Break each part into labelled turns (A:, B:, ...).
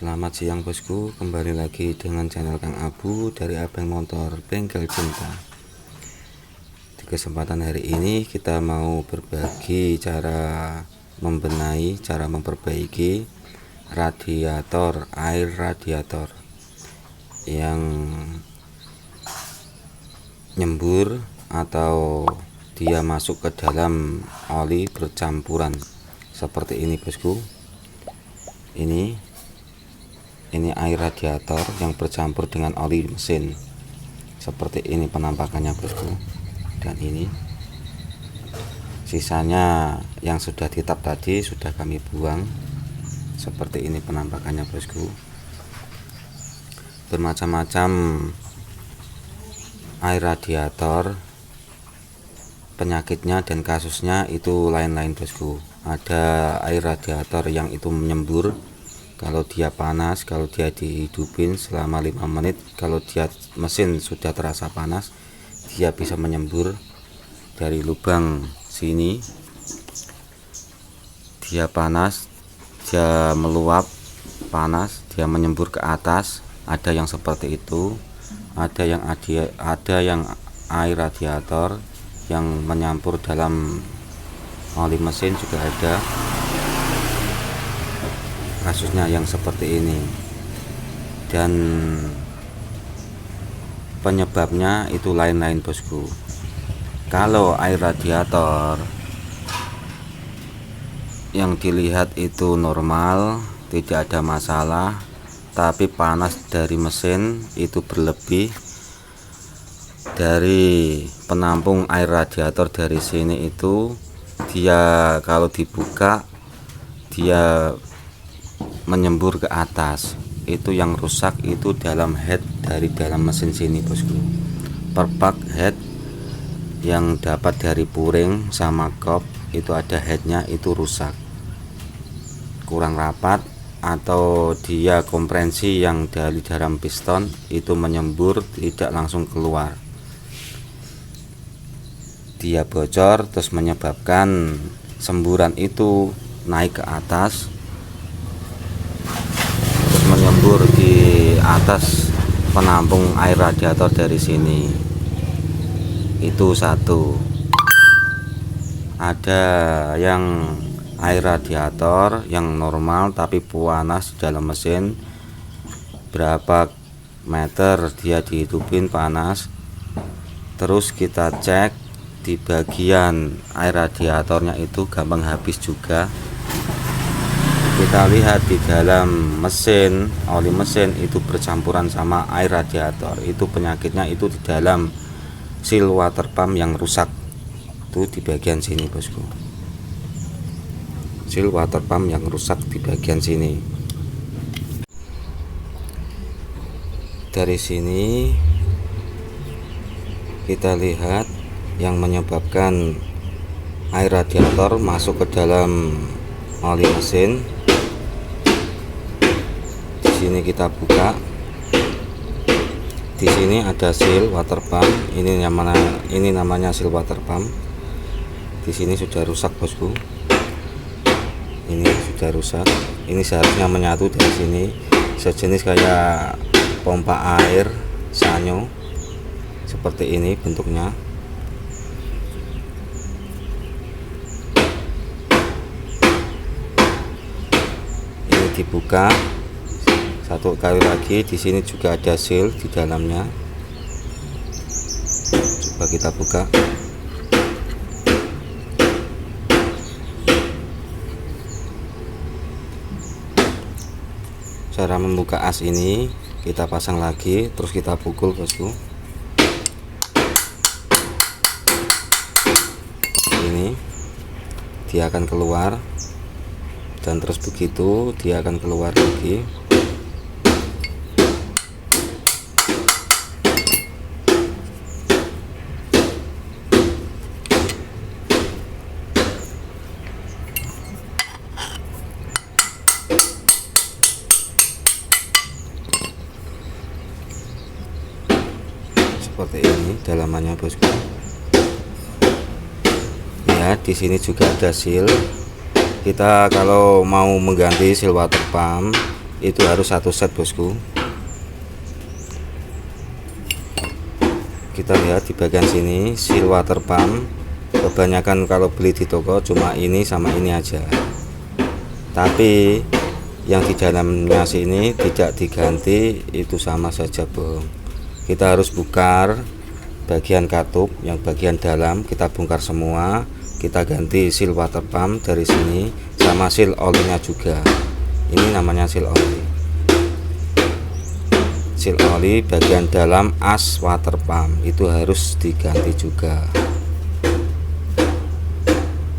A: Selamat siang bosku, kembali lagi dengan channel Kang Abu dari Abang Motor Bengkel Cinta. Di kesempatan hari ini kita mau berbagi cara membenahi, cara memperbaiki radiator, air radiator yang nyembur atau dia masuk ke dalam oli bercampuran seperti ini bosku. Ini air radiator yang bercampur dengan oli mesin. Seperti ini penampakannya bosku. Dan ini sisanya yang sudah ditap tadi sudah kami buang. Seperti ini penampakannya bosku. Bermacam-macam air radiator, penyakitnya dan kasusnya itu lain-lain bosku. Ada air radiator yang itu menyembur kalau dia panas, kalau dia dihidupin selama 5 menit, kalau dia mesin sudah terasa panas, dia bisa menyembur dari lubang sini. Dia panas, dia meluap panas, dia menyembur ke atas. Ada yang seperti itu, ada yang air radiator yang menyampur dalam oli mesin juga ada. Kasusnya yang seperti ini, dan penyebabnya itu lain-lain bosku. Kalau air radiator yang dilihat itu normal, tidak ada masalah, tapi panas dari mesin itu berlebih dari penampung air radiator dari sini itu, dia kalau dibuka dia menyembur ke atas. Itu yang rusak itu dalam head dari dalam mesin sini bosku. Perpak head yang dapat dari puring sama kop itu ada headnya itu rusak, kurang rapat, atau dia kompresi yang dari dalam piston itu menyembur tidak langsung keluar. Dia bocor terus menyebabkan semburan itu naik ke atas, menyembur di atas penampung air radiator dari sini. Itu satu. Ada yang air radiator yang normal tapi panas dalam mesin, berapa meter dia dihidupin panas, terus kita cek di bagian air radiatornya itu gampang habis juga. Kita lihat di dalam mesin, oli mesin itu bercampuran sama air radiator. Itu penyakitnya itu di dalam seal water pump yang rusak. Itu di bagian sini bosku. Seal water pump yang rusak di bagian sini. Dari sini kita lihat yang menyebabkan air radiator masuk ke dalam oli mesin. Sini kita buka, di sini ada seal water pump. Ini namanya seal water pump. Di sini sudah rusak bosku. Ini sudah rusak. Ini seharusnya menyatu dari sini, sejenis kayak pompa air sanyo. Seperti ini bentuknya. Ini dibuka satu kali lagi. Di sini juga ada seal di dalamnya. Coba kita buka. Cara membuka as ini, kita pasang lagi, terus kita pukul bosku. Ini dia akan keluar, dan terus begitu dia akan keluar lagi. Seperti ini dalamannya bosku. Ya, di sini juga ada seal. Kita kalau mau mengganti seal water pump itu harus 1 set bosku. Kita lihat di bagian sini seal water pump, kebanyakan kalau beli di toko cuma ini sama ini aja, tapi yang di dalamnya sini tidak diganti, itu sama saja bohong. Kita harus bongkar bagian katup, yang bagian dalam kita bongkar semua, kita ganti seal water pump dari sini sama seal olinya juga. Ini namanya seal oli. Seal oli bagian dalam as water pump itu harus diganti juga.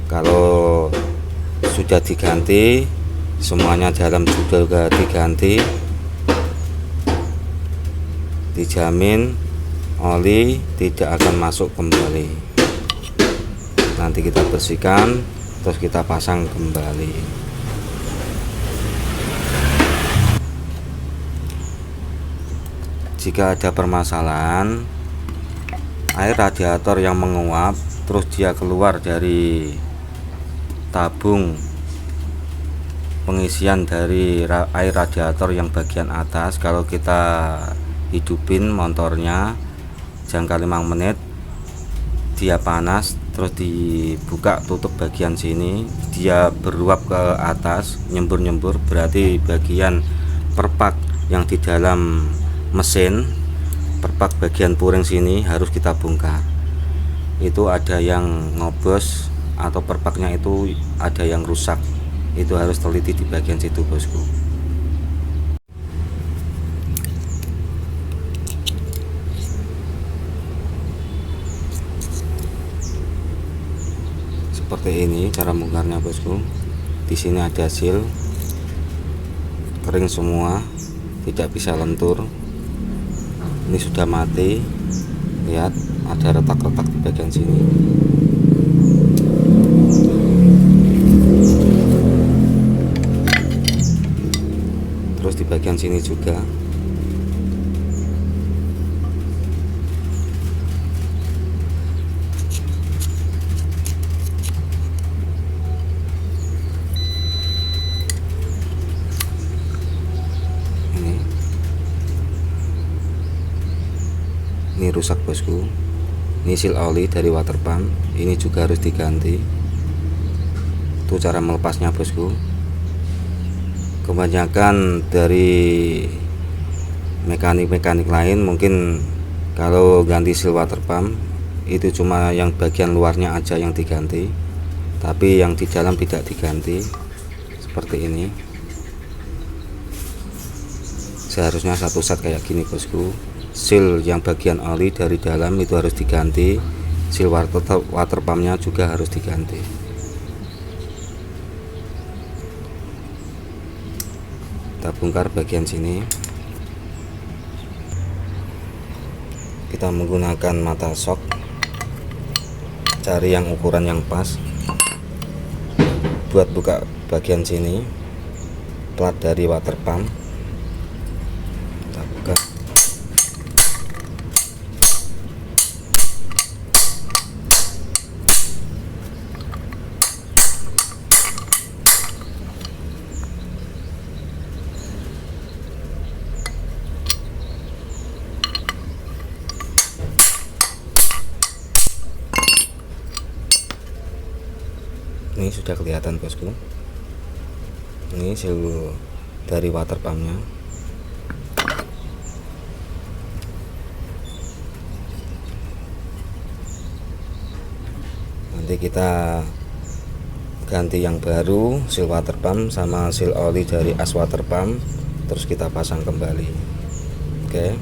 A: Kalau sudah diganti, semuanya dalam juga diganti, dijamin oli tidak akan masuk kembali. Nanti kita bersihkan terus kita pasang kembali. Jika ada permasalahan air radiator yang menguap terus dia keluar dari tabung pengisian dari air radiator yang bagian atas, kalau kita hidupin motornya jangka 5 menit dia panas, terus dibuka tutup bagian sini dia beruap ke atas, nyembur-nyembur, berarti bagian perpak yang di dalam mesin, perpak bagian puring sini harus kita bongkar. Itu ada yang ngobos atau perpaknya itu ada yang rusak, itu harus teliti di bagian situ bosku. Seperti ini cara bongkarnya bosku. Di sini ada seal, kering semua, tidak bisa lentur. Ini sudah mati, lihat ada retak-retak di bagian sini. Terus di bagian sini juga. Ini rusak bosku. Ini seal oli dari water pump, ini juga harus diganti. Itu cara melepasnya bosku. Kebanyakan dari mekanik-mekanik lain mungkin kalau ganti seal water pump itu cuma yang bagian luarnya aja yang diganti, tapi yang di dalam tidak diganti. Seperti ini. Seharusnya 1 set kayak gini bosku. Seal yang bagian oli dari dalam itu harus diganti, seal water pumpnya juga harus diganti. Kita bongkar bagian sini. Kita menggunakan mata shock, cari yang ukuran yang pas buat buka bagian sini, plat dari water pump. Kita buka. Ini sudah kelihatan bosku. Ini seal dari water pumpnya. Nanti kita ganti yang baru, seal water pump sama seal oli dari as water pump, terus kita pasang kembali. Oke.